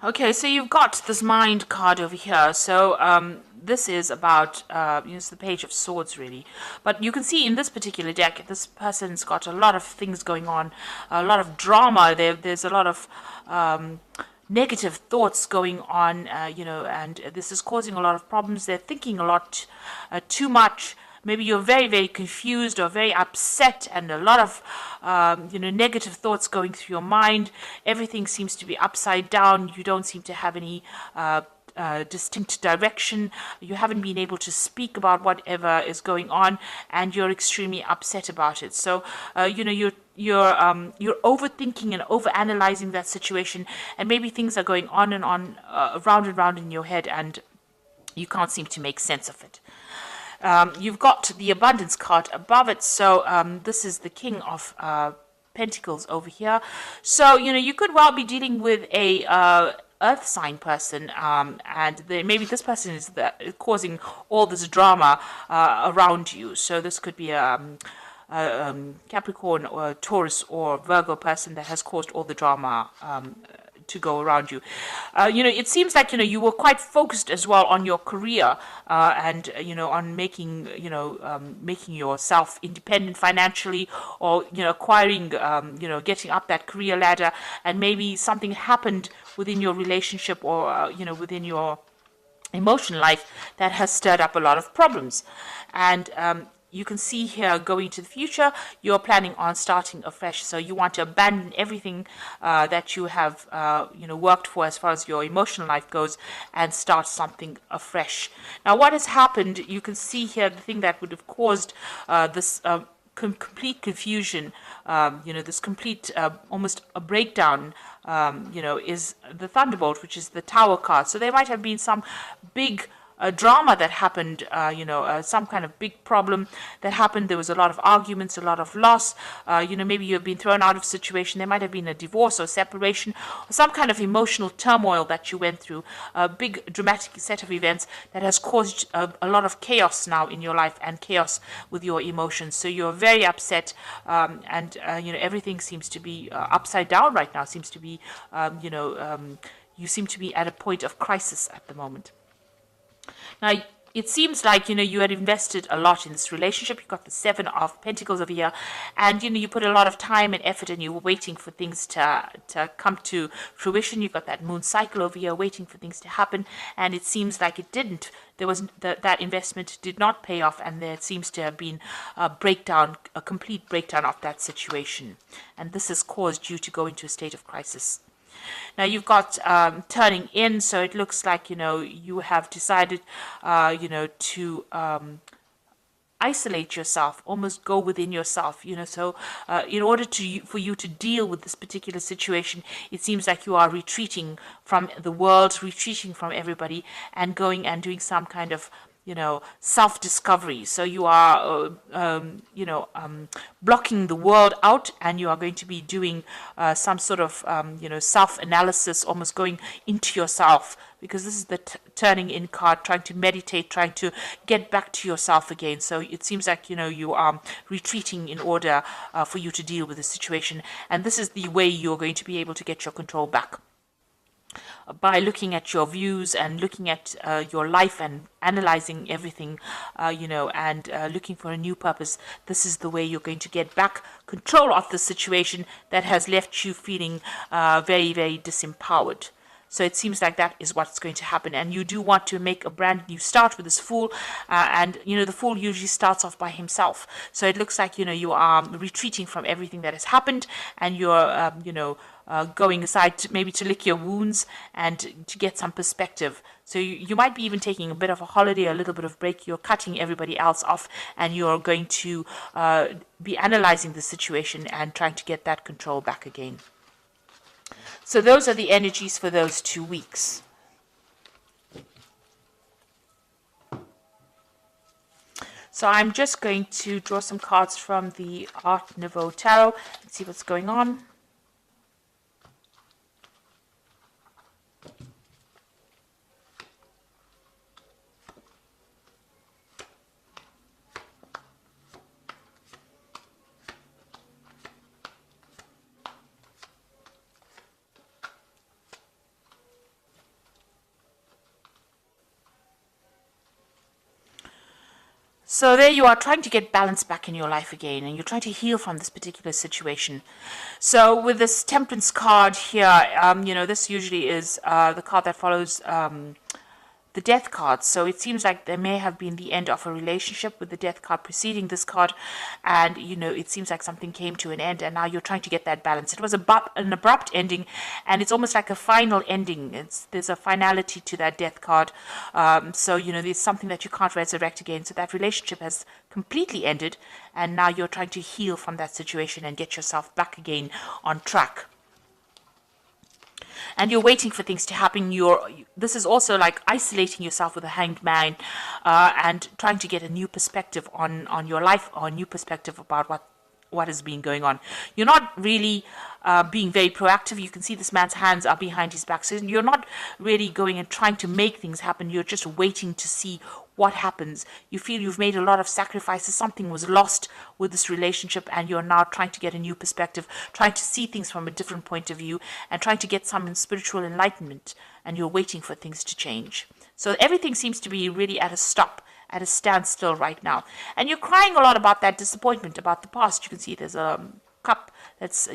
Okay, so you've got this mind card over here. So this is about it's the Page of Swords, really. But you can see in this particular deck, this person's got a lot of things going on, a lot of drama. There's a lot of negative thoughts going on, and this is causing a lot of problems. They're thinking a lot, too much. Maybe you're very, very confused or very upset, and a lot of, negative thoughts going through your mind. Everything seems to be upside down. You don't seem to have any distinct direction. You haven't been able to speak about whatever is going on, and you're extremely upset about it. So, you're overthinking and overanalyzing that situation, and maybe things are going on round and round in your head, and you can't seem to make sense of it. You've got the abundance card above it. So this is the King of Pentacles over here. So, you could well be dealing with a earth sign person, and maybe this person is causing all this drama around you. So this could be Capricorn or Taurus or Virgo person that has caused all the drama to go around you. It seems like, you were quite focused as well on your career, and, on making, making yourself independent financially, or, acquiring, getting up that career ladder, and maybe something happened within your relationship, or, within your emotional life that has stirred up a lot of problems. And you can see here, going to the future, you're planning on starting afresh. So you want to abandon everything that you have, worked for as far as your emotional life goes, and start something afresh. Now, what has happened, you can see here, the thing that would have caused this complete confusion, this complete, almost a breakdown, is the Thunderbolt, which is the Tower card. So there might have been some big drama that happened, some kind of big problem that happened. There was a lot of arguments, a lot of loss. Maybe you've been thrown out of a situation. There might have been a divorce or separation, or some kind of emotional turmoil that you went through. A big dramatic set of events that has caused a lot of chaos now in your life, and chaos with your emotions. So you're very upset, and everything seems to be upside down right now. Seems to be, you seem to be at a point of crisis at the moment. Now, it seems like, you had invested a lot in this relationship. You got the Seven of Pentacles over here, and, you put a lot of time and effort, and you were waiting for things to come to fruition. You got that moon cycle over here, waiting for things to happen, and it seems like it didn't. There was that investment did not pay off, and there seems to have been a breakdown, a complete breakdown of that situation. And this has caused you to go into a state of crisis. Now, you've got turning in, so it looks like, you have decided, to isolate yourself, almost go within yourself, so in order for you to deal with this particular situation, it seems like you are retreating from the world, retreating from everybody, and going and doing some kind of self-discovery. So you are, blocking the world out, and you are going to be doing some sort of, self-analysis, almost going into yourself, because this is the turning in card, trying to meditate, trying to get back to yourself again. So it seems like, you are retreating in order for you to deal with the situation. And this is the way you're going to be able to get your control back, by looking at your views and looking at your life and analyzing everything, and looking for a new purpose. This is the way you're going to get back control of the situation that has left you feeling very, very disempowered. So it seems like that is what's going to happen. And you do want to make a brand new start with this Fool. And, the Fool usually starts off by himself. So it looks like, you are retreating from everything that has happened. And you're, going aside maybe to lick your wounds and to get some perspective. So you might be even taking a bit of a holiday, a little bit of break. You're cutting everybody else off. And you're going to be analyzing the situation and trying to get that control back again. So those are the energies for those 2 weeks. So I'm just going to draw some cards from the Art Nouveau Tarot and see what's going on. So there you are trying to get balance back in your life again, and you're trying to heal from this particular situation. So with this Temperance card here, this usually is the card that follows the Death card. So it seems like there may have been the end of a relationship with the Death card preceding this card, and it seems like something came to an end, and now you're trying to get that balance. It was an abrupt ending, and it's almost like a final ending. There's a finality to that Death card. So there's something that you can't resurrect again. So that relationship has completely ended, and now you're trying to heal from that situation and get yourself back again on track. And you're waiting for things to happen. This is also like isolating yourself with a hanged man, and trying to get a new perspective on your life, or a new perspective about what has been going on. You're not really being very proactive. You can see this man's hands are behind his back. So you're not really going and trying to make things happen. You're just waiting to see what happens. You feel you've made a lot of sacrifices. Something was lost with this relationship, and you're now trying to get a new perspective, trying to see things from a different point of view, and trying to get some spiritual enlightenment, and you're waiting for things to change. So everything seems to be really at a stop, at a standstill right now. And you're crying a lot about that disappointment, about the past. You can see there's a cup that's,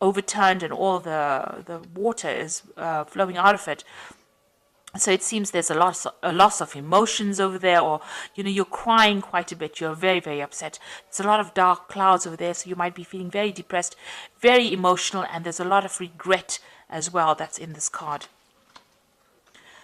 overturned, and all the water is flowing out of it. So it seems there's a loss of emotions over there, or, you're crying quite a bit. You're very, very upset. There's a lot of dark clouds over there, so you might be feeling very depressed, very emotional, and there's a lot of regret as well that's in this card.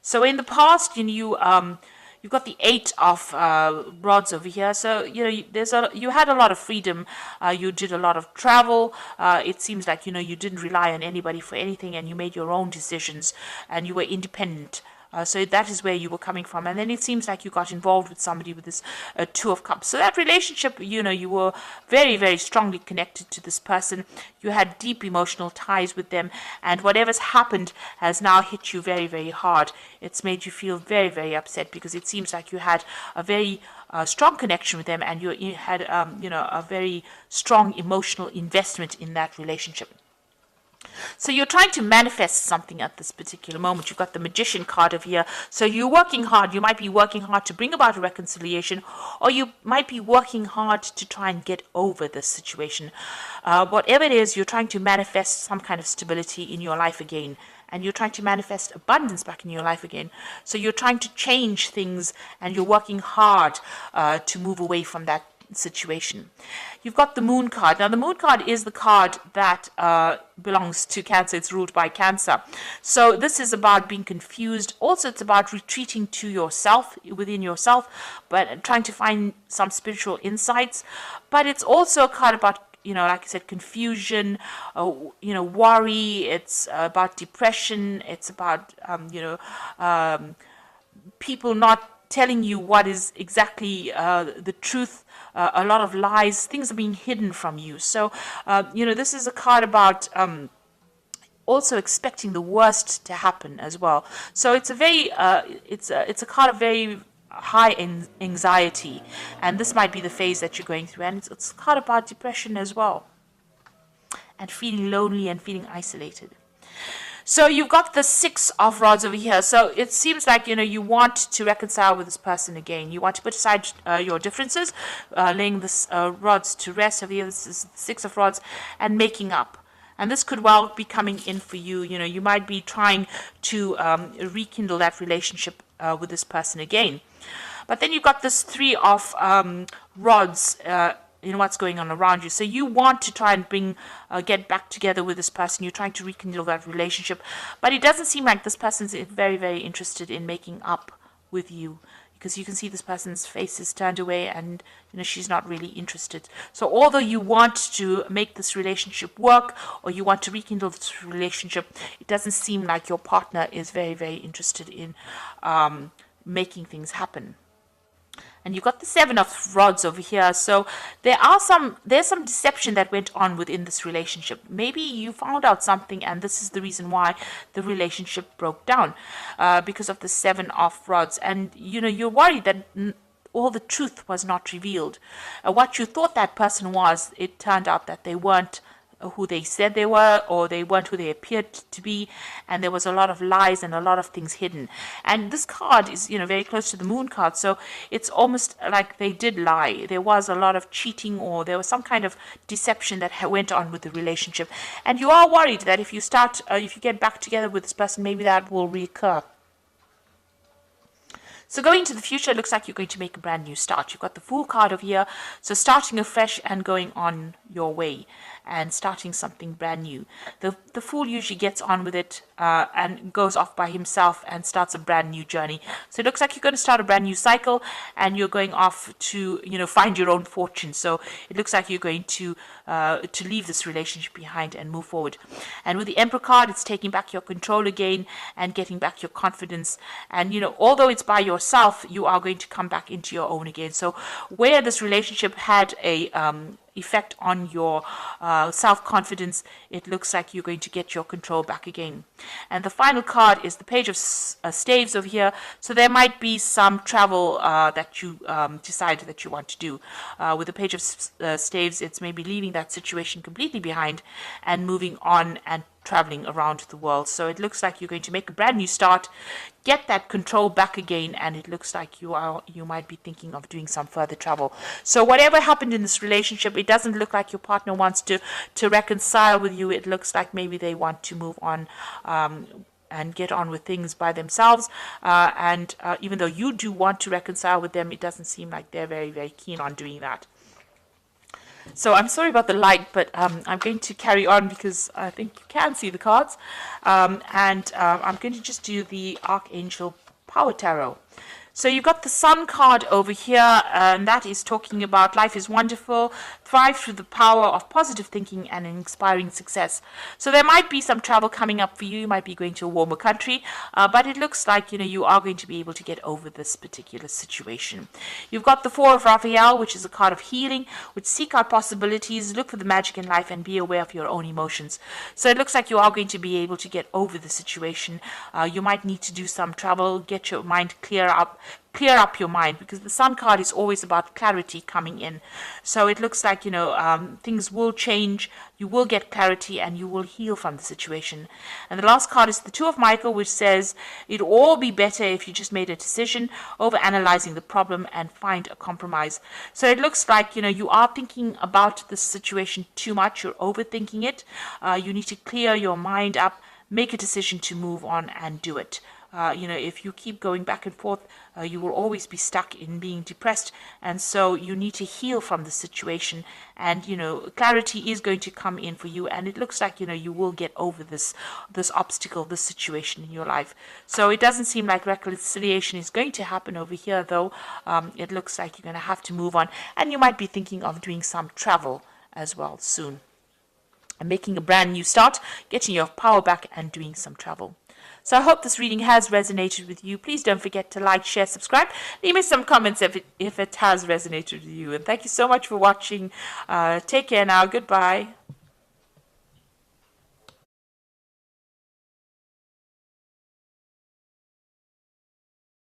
So in the past, you've got the 8 of rods over here. So you had a lot of freedom. You did a lot of travel. It seems like you didn't rely on anybody for anything, and you made your own decisions, and you were independent. So that is where you were coming from. And then it seems like you got involved with somebody with this 2 of Cups. So that relationship, you were very, very strongly connected to this person. You had deep emotional ties with them. And whatever's happened has now hit you very, very hard. It's made you feel very, very upset, because it seems like you had a very strong connection with them, and you had, a very strong emotional investment in that relationship. So you're trying to manifest something at this particular moment. You've got the Magician card over here. So you're working hard. You might be working hard to bring about a reconciliation, or you might be working hard to try and get over this situation. Whatever it is, you're trying to manifest some kind of stability in your life again. And you're trying to manifest abundance back in your life again. So you're trying to change things, and you're working hard to move away from that situation. You've got the Moon card. Now, the Moon card is the card that belongs to Cancer. It's ruled by Cancer. So this is about being confused. Also, it's about retreating to yourself, within yourself, but trying to find some spiritual insights. But it's also a card about, like I said, confusion, worry. It's about depression. It's about, people not telling you what is exactly the truth. A lot of lies. Things are being hidden from you. So, this is a card about also expecting the worst to happen as well. So it's a very, it's a card of very high anxiety, and this might be the phase that you're going through. And it's a card about depression as well, and feeling lonely and feeling isolated. So you've got the 6 of rods over here. So it seems like, you want to reconcile with this person again. You want to put aside your differences, laying this rods to rest over here. This is 6 of rods, and making up. And this could well be coming in for you. You might be trying to rekindle that relationship with this person again. But then you've got this 3 of rods, what's going on around you. So you want to try and get back together with this person. You're trying to rekindle that relationship. But it doesn't seem like this person's very, very interested in making up with you, because you can see this person's face is turned away, and she's not really interested. So although you want to make this relationship work, or you want to rekindle this relationship, it doesn't seem like your partner is very, very interested in making things happen. And you've got the 7 of rods over here. So there's some deception that went on within this relationship. Maybe you found out something, and this is the reason why the relationship broke down, because of the 7 of rods. And you're worried that all the truth was not revealed. What you thought that person was, it turned out that they weren't who they said they were, or they weren't who they appeared to be, and there was a lot of lies and a lot of things hidden. And this card is, very close to the moon card, so it's almost like they did lie. There was a lot of cheating, or there was some kind of deception that went on with the relationship, and you are worried that if you get back together with this person, maybe that will reoccur. So going into the future, it looks like you're going to make a brand new start. You've got the Fool card over here. So starting afresh and going on your way and starting something brand new. The Fool usually gets on with it and goes off by himself and starts a brand new journey. So it looks like you're going to start a brand new cycle, and you're going off to, find your own fortune. So it looks like you're going to leave this relationship behind and move forward. And with the Emperor card, it's taking back your control again and getting back your confidence. And, although it's by yourself, you are going to come back into your own again. So where this relationship had a effect on your self-confidence, it looks like you're going to get your control back again. And the final card is the Page of Staves over here. So there might be some travel that you decide that you want to do. With the Page of Staves, it's maybe leaving that situation completely behind and moving on and traveling around the world. So it looks like you're going to make a brand new start, get that control back again, and it looks like you might be thinking of doing some further travel. So whatever happened in this relationship, it doesn't look like your partner wants to reconcile with you. It looks like maybe they want to move on and get on with things by themselves. And even though you do want to reconcile with them, it doesn't seem like they're very, very keen on doing that. So I'm sorry about the light, but I'm going to carry on because I think you can see the cards. I'm going to just do the Archangel Power Tarot. So you've got the Sun card over here, and that is talking about life is wonderful, thrive through the power of positive thinking and inspiring success. So there might be some travel coming up for you. You might be going to a warmer country, but it looks like, you are going to be able to get over this particular situation. You've got the Four of Raphael, which is a card of healing, which seek out possibilities, look for the magic in life, and be aware of your own emotions. So it looks like you are going to be able to get over the situation. You might need to do some travel, get your mind clear up your mind, because the Sun card is always about clarity coming in. So it looks like, things will change, you will get clarity, and you will heal from the situation. And the last card is the Two of Michael, which says it'd all be better if you just made a decision over analyzing the problem and find a compromise. So it looks like, you are thinking about the situation too much, you're overthinking it. You need to clear your mind up, make a decision to move on and do it. If you keep going back and forth, you will always be stuck in being depressed. And so you need to heal from the situation. And, clarity is going to come in for you. And it looks like, you will get over this obstacle, this situation in your life. So it doesn't seem like reconciliation is going to happen over here, though. It looks like you're going to have to move on. And you might be thinking of doing some travel as well soon. And making a brand new start, getting your power back and doing some travel. So I hope this reading has resonated with you. Please don't forget to like, share, subscribe. Leave me some comments if it has resonated with you. And thank you so much for watching. Take care now. Goodbye.